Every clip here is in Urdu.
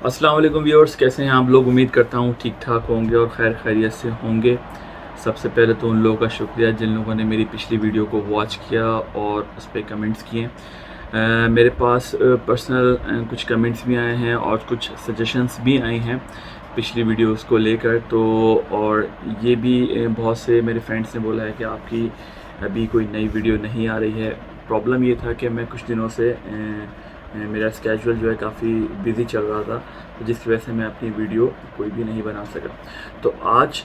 السلام علیکم ویورز، کیسے ہیں آپ لوگ؟ امید کرتا ہوں ٹھیک ٹھاک ہوں گے اور خیر خیریت سے ہوں گے۔ سب سے پہلے تو ان لوگوں کا شکریہ جن لوگوں نے میری پچھلی ویڈیو کو واچ کیا اور اس پہ کمنٹس کیے۔ میرے پاس پرسنل کچھ کمنٹس بھی آئے ہیں اور کچھ سجیشنس بھی آئے ہیں پچھلی ویڈیوز کو لے کر، تو اور یہ بھی بہت سے میرے فرینڈس نے بولا ہے کہ آپ کی ابھی کوئی نئی ویڈیو نہیں آ رہی ہے۔ پرابلم یہ تھا کہ میں کچھ دنوں سے میرا اسکیجول جو ہے کافی بزی چل رہا تھا، جس کی وجہ سے میں اپنی ویڈیو کوئی بھی نہیں بنا سکا۔ تو آج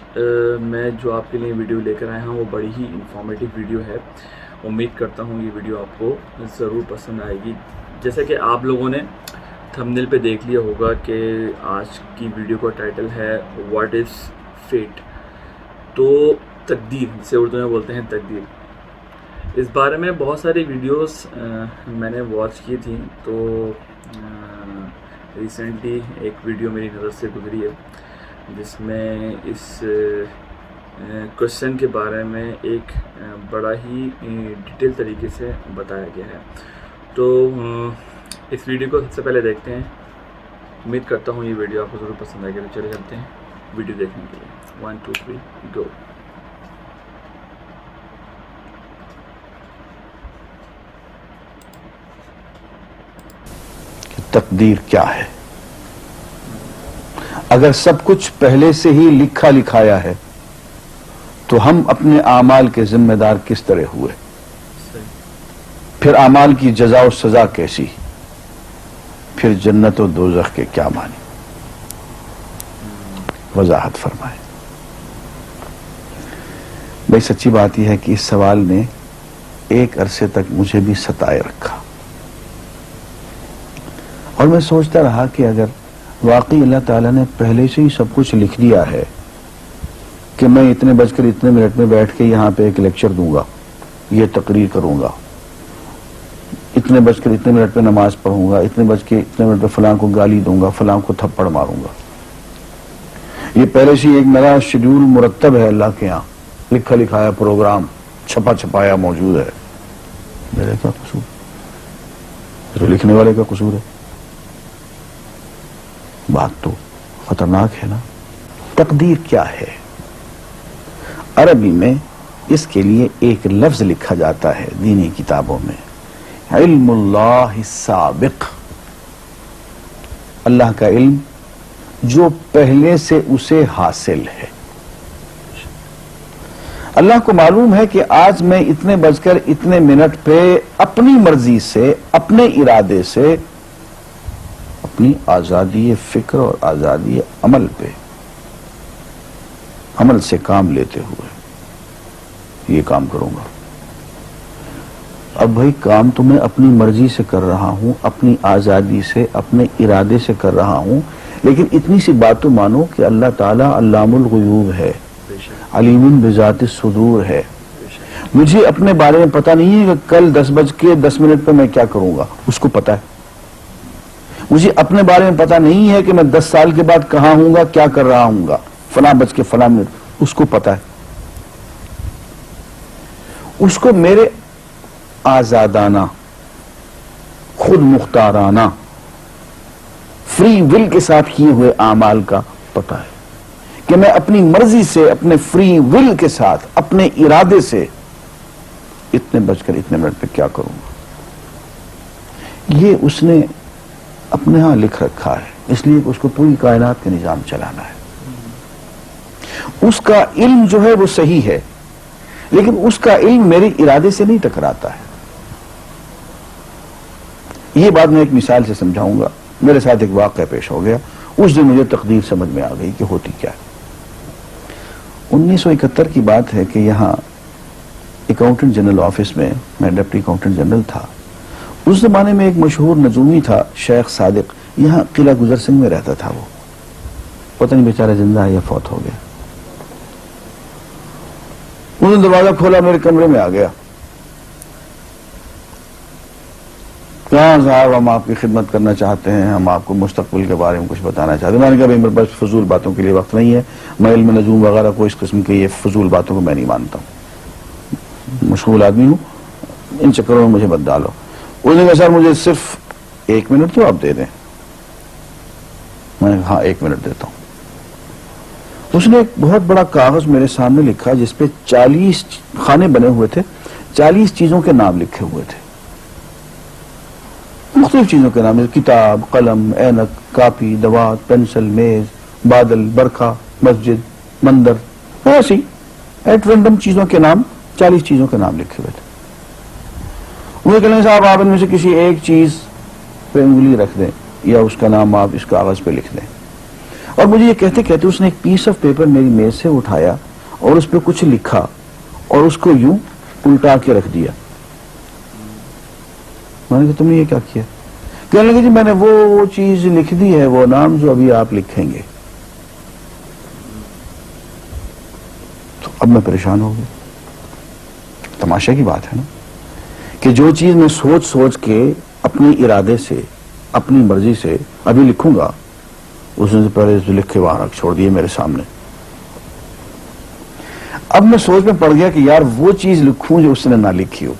میں جو آپ کے لیے ویڈیو لے کر آیا ہوں وہ بڑی ہی انفارمیٹیو ویڈیو ہے۔ امید کرتا ہوں یہ ویڈیو آپ کو ضرور پسند آئے گی۔ جیسے کہ آپ لوگوں نے تھمبنیل پہ دیکھ لیا ہوگا کہ آج کی ویڈیو کا ٹائٹل ہے واٹ از فیٹ، تو تقدیر، جسے اردو میں بولتے ہیں تقدیر۔ اس بارے میں بہت ساری ویڈیوز میں نے واچ کی تھیں، تو ریسنٹلی ایک ویڈیو میری نظر سے گزری ہے جس میں اس کوشچن کے بارے میں ایک بڑا ہی ڈیٹیل طریقے سے بتایا گیا ہے۔ تو اس ویڈیو کو سب سے پہلے دیکھتے ہیں۔ امید کرتا ہوں یہ ویڈیو آپ کو ضرور پسند آئے گی، تو چلے چلتے ہیں ویڈیو دیکھنے کے لیے۔ 1 2 3 گو۔ تقدیر کیا ہے؟ اگر سب کچھ پہلے سے ہی لکھا لکھایا ہے تو ہم اپنے اعمال کے ذمہ دار کس طرح ہوئے؟ پھر اعمال کی جزا و سزا کیسی؟ پھر جنت و دوزخ کے کیا معنی؟ وضاحت فرمائے۔ بھئی سچی بات یہ ہے کہ اس سوال نے ایک عرصے تک مجھے بھی ستائے رکھا، اور میں سوچتا رہا کہ اگر واقعی اللہ تعالیٰ نے پہلے سے ہی سب کچھ لکھ دیا ہے کہ میں اتنے بج کر اتنے منٹ میں بیٹھ کے یہاں پہ ایک لیکچر دوں گا، یہ تقریر کروں گا، اتنے بج کر اتنے منٹ پہ نماز پڑھوں گا، اتنے بج کے اتنے منٹ پہ فلاں کو گالی دوں گا، فلاں کو تھپڑ ماروں گا، یہ پہلے سے ایک میرا شیڈول مرتب ہے اللہ کے ہاں، لکھا لکھایا پروگرام چھپا چھپایا موجود ہے، میرے کیا قصور؟ تو لکھنے والے کا قصور ہے؟ بات تو خطرناک ہے نا۔ تقدیر کیا ہے؟ عربی میں اس کے لیے ایک لفظ لکھا جاتا ہے دینی کتابوں میں، علم اللہ السابق، اللہ کا علم جو پہلے سے اسے حاصل ہے۔ اللہ کو معلوم ہے کہ آج میں اتنے بج کر اتنے منٹ پہ اپنی مرضی سے، اپنے ارادے سے، اپنی آزادی فکر اور آزادی عمل پہ، عمل سے کام لیتے ہوئے یہ کام کروں گا۔ اب بھائی کام تو میں اپنی مرضی سے کر رہا ہوں، اپنی آزادی سے، اپنے ارادے سے کر رہا ہوں، لیکن اتنی سی بات تو مانو کہ اللہ تعالیٰ علام الغیوب ہے، علیم بذات الصدور ہے۔ مجھے اپنے بارے میں پتہ نہیں ہے کہ کل 10:10 پہ میں کیا کروں گا، اس کو پتہ ہے۔ مجھے اپنے بارے میں پتہ نہیں ہے کہ میں 10 سال کے بعد کہاں ہوں گا، کیا کر رہا ہوں گا، فلاں بج کے فلاں منٹ، اس کو پتہ ہے۔ اس کو میرے آزادانہ، خود مختارانہ، فری ول کے ساتھ کیے ہوئے اعمال کا پتہ ہے کہ میں اپنی مرضی سے، اپنے فری ول کے ساتھ، اپنے ارادے سے اتنے بج کر اتنے منٹ پہ کیا کروں گا۔ یہ اس نے اپنے ہاں لکھ رکھا ہے، اس لیے اس کو پوری کائنات کے نظام چلانا ہے۔ اس کا علم جو ہے وہ صحیح ہے، لیکن اس کا علم میرے ارادے سے نہیں ٹکراتا ہے۔ یہ بات میں ایک مثال سے سمجھاؤں گا۔ میرے ساتھ ایک واقعہ پیش ہو گیا، اس دن مجھے تقدیر سمجھ میں آ گئی کہ ہوتی کیا ہے۔ 1971 کی بات ہے کہ یہاں اکاؤنٹنٹ جنرل آفس میں میں ڈپٹی اکاؤنٹنٹ جنرل تھا۔ اس زمانے میں ایک مشہور نجومی تھا شیخ صادق، یہاں قلعہ گزر سنگھ میں رہتا تھا، وہ پتہ نہیں بیچارہ زندہ ہے یا فوت ہو گیا۔ انہوں نے دروازہ کھولا، میرے کمرے میں آ گیا، کہاں صاحب ہم آپ کی خدمت کرنا چاہتے ہیں، ہم آپ کو مستقبل کے بارے میں کچھ بتانا چاہتے ہیں۔ میں نے کہا میرے پاس فضول باتوں کے لیے وقت نہیں ہے، میں علم نجوم وغیرہ کو، اس قسم کے یہ فضول باتوں کو میں نہیں مانتا ہوں، مشغول آدمی ہوں، ان چکروں میں مجھے مت ڈالو۔ اس نے کہا سر مجھے صرف 1 منٹ تو آپ دے دیں۔ میں نے کہا ہاں 1 منٹ دیتا ہوں. اس نے ایک بہت بڑا کاغذ میرے سامنے لکھا جس پہ 40 خانے بنے ہوئے تھے, 40 چیزوں کے نام لکھے ہوئے تھے, مختلف چیزوں کے نام, کتاب, قلم, اینک, کاپی, دوات, پینسل, میز, بادل, برکھا, مسجد, مندر, ایسی ایٹ رینڈم چیزوں کے نام, 40 چیزوں کے نام لکھے ہوئے تھے. وہ کہنے صاحب آپ ان میں سے کسی ایک چیز پہ انگلی رکھ دیں یا اس کا نام آپ اس کاغذ پہ لکھ دیں. اور مجھے یہ کہتے کہتے اس نے ایک پیس آف پیپر میری میز سے اٹھایا اور اس پہ کچھ لکھا اور اس کو یوں الٹا کے رکھ دیا. میں نے کہا تم نے یہ کیا کیا؟ کہنے لگے جی میں نے وہ چیز لکھ دی ہے, وہ نام جو ابھی آپ لکھیں گے. تو اب میں پریشان ہو گیا. تماشا کی بات ہے نا کہ جو چیز میں سوچ سوچ کے اپنے ارادے سے اپنی مرضی سے ابھی لکھوں گا, اس نے پہلے لکھ کے وہاں رکھ چھوڑ دیے میرے سامنے. اب میں سوچ میں پڑ گیا کہ یار وہ چیز لکھوں جو اس نے نہ لکھی ہو.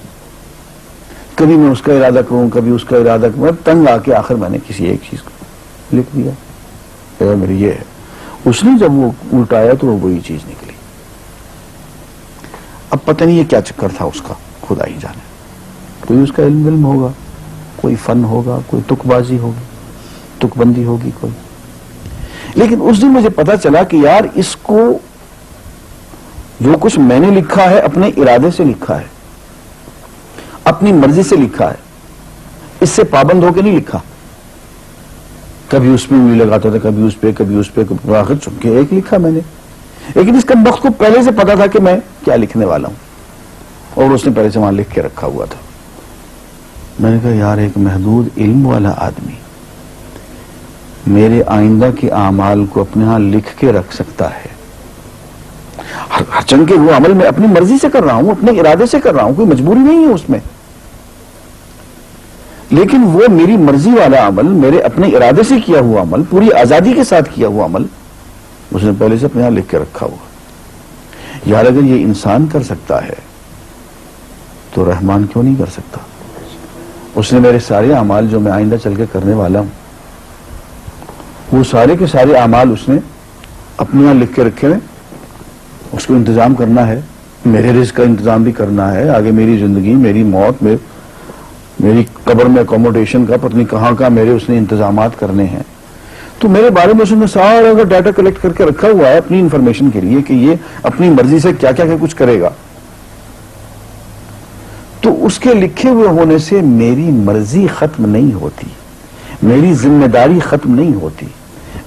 کبھی میں اس کا ارادہ کروں, کبھی اس کا ارادہ کروں, تنگ آ کے آخر میں نے کسی ایک چیز کو لکھ دیا کہ میری یہ ہے. اس نے جب وہ الٹایا تو وہ وہی چیز نکلی. اب پتہ نہیں یہ کیا چکر تھا اس کا, خدا ہی جانے. کوئی اس کا علم ہوگا, کوئی فن ہوگا, کوئی تک بازی ہوگی, تک بندی ہوگی کوئی. لیکن اس دن مجھے پتا چلا کہ یار اس کو جو کچھ میں نے لکھا ہے اپنے ارادے سے لکھا ہے, اپنی مرضی سے لکھا ہے, اس سے پابند ہو کے نہیں لکھا. کبھی اس پہ انگلی لگاتا تھا, کبھی اس پہ, کبھی اس پہ, آخر چونکہ ایک لکھا میں نے. لیکن اس کم بخت کو پہلے سے پتا تھا کہ میں کیا لکھنے والا ہوں, اور اس نے پہلے سے وہاں لکھ کے رکھا ہوا تھا. میں نے کہا یار ایک محدود علم والا آدمی میرے آئندہ کے اعمال کو اپنے ہاں لکھ کے رکھ سکتا ہے. ہرچند کہ وہ عمل میں اپنی مرضی سے کر رہا ہوں, اپنے ارادے سے کر رہا ہوں, کوئی مجبوری نہیں ہے اس میں, لیکن وہ میری مرضی والا عمل, میرے اپنے ارادے سے کیا ہوا عمل, پوری آزادی کے ساتھ کیا ہوا عمل, اس نے پہلے سے اپنے یہاں لکھ کے رکھا ہوا. یار اگر یہ انسان کر سکتا ہے تو رحمان کیوں نہیں کر سکتا؟ اس نے میرے سارے اعمال جو میں آئندہ چل کے کرنے والا ہوں, وہ سارے کے سارے اعمال اس نے اپنے یہاں لکھ کے رکھے ہوئے. اس کو انتظام کرنا ہے, میرے رزق کا انتظام بھی کرنا ہے, آگے میری زندگی, میری موت, میری قبر میں اکوموڈیشن کا پتہ نہیں کہاں کا میرے اس نے انتظامات کرنے ہیں. تو میرے بارے میں اس نے سارا کا ڈیٹا کلیکٹ کر کے رکھا ہوا ہے اپنی انفارمیشن کے لیے کہ یہ اپنی مرضی سے کیا کیا کچھ کرے گا. تو اس کے لکھے ہوئے ہونے سے میری مرضی ختم نہیں ہوتی, میری ذمہ داری ختم نہیں ہوتی,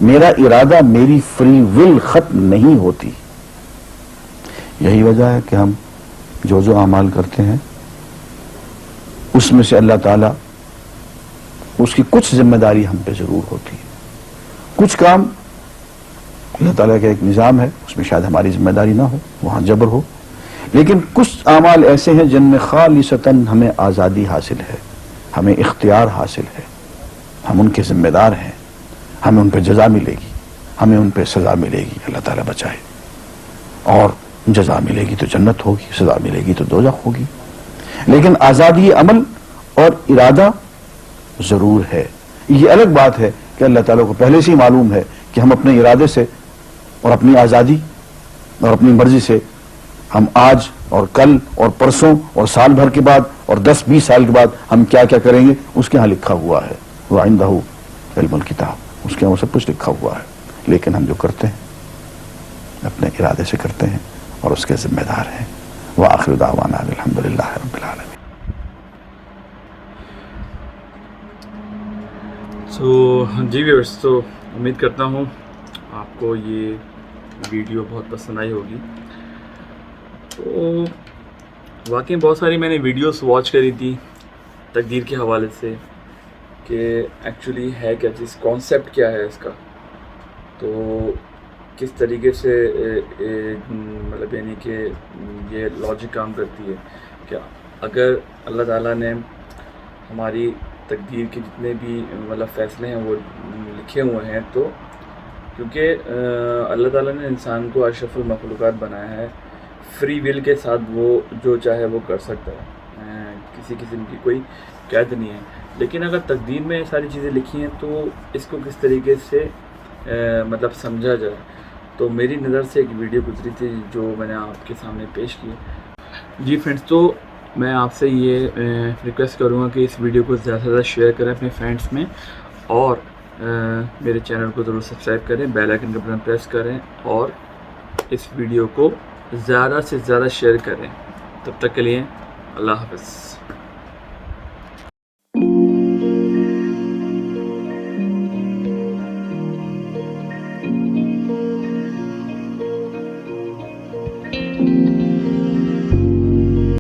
میرا ارادہ, میری فری ول ختم نہیں ہوتی. یہی وجہ ہے کہ ہم جو اعمال کرتے ہیں اس میں سے اللہ تعالیٰ اس کی کچھ ذمہ داری ہم پہ ضرور ہوتی ہے. کچھ کام اللہ تعالیٰ کا ایک نظام ہے, اس میں شاید ہماری ذمہ داری نہ ہو, وہاں جبر ہو, لیکن کچھ اعمال ایسے ہیں جن میں خالصتاً ہمیں آزادی حاصل ہے, ہمیں اختیار حاصل ہے, ہم ان کے ذمہ دار ہیں, ہمیں ان پہ جزا ملے گی, ہمیں ان پہ سزا ملے گی, اللہ تعالیٰ بچائے. اور جزا ملے گی تو جنت ہوگی, سزا ملے گی تو دوزخ ہوگی. لیکن آزادی عمل اور ارادہ ضرور ہے. یہ الگ بات ہے کہ اللہ تعالیٰ کو پہلے سے ہی معلوم ہے کہ ہم اپنے ارادے سے اور اپنی آزادی اور اپنی مرضی سے ہم آج اور کل اور پرسوں اور سال بھر کے بعد اور 10-20 سال کے بعد ہم کیا کیا کریں گے اس کے ہاں لکھا ہوا ہے. وہ عندہ علم الکتاب, اس کے ہاں وہ سب کچھ لکھا ہوا ہے. لیکن ہم جو کرتے ہیں اپنے ارادے سے کرتے ہیں اور اس کے ذمہ دار ہیں. وآخر دعوانا الحمدللہ رب العالمین. جی ویورز, تو امید کرتا ہوں آپ کو یہ ویڈیو بہت پسند آئی ہوگی. تو واقعی بہت ساری میں نے ویڈیوز واچ کری تھی تقدیر کے حوالے سے کہ ایکچولی ہے کیا چیز, کانسیپٹ کیا ہے اس کا, تو کس طریقے سے مطلب یعنی کہ یہ لاجک کام کرتی ہے کہ اگر اللہ تعالیٰ نے ہماری تقدیر کے جتنے بھی مطلب فیصلے ہیں وہ لکھے ہوئے ہیں, تو کیونکہ اللہ تعالیٰ نے انسان کو اشرف المخلوقات بنایا ہے, فری ول کے ساتھ وہ جو چاہے وہ کر سکتا ہے, کسی قسم کی کوئی قید نہیں ہے. لیکن اگر تقدیر میں یہ ساری چیزیں لکھی ہیں تو اس کو کس طریقے سے مطلب سمجھا جائے. تو میری نظر سے ایک ویڈیو گزری تھی جو میں نے آپ کے سامنے پیش کی. جی فرینڈس، تو میں آپ سے یہ ریکویسٹ کروں گا کہ اس ویڈیو کو زیادہ سے زیادہ شیئر کریں اپنے فرینڈس میں، اور میرے چینل کو ضرور سبسکرائب کریں، بیل آئکن کا بٹن پریس کریں، اور اس ویڈیو کو زیادہ سے زیادہ شیئر کریں. تب تک کے لیے اللہ حافظ.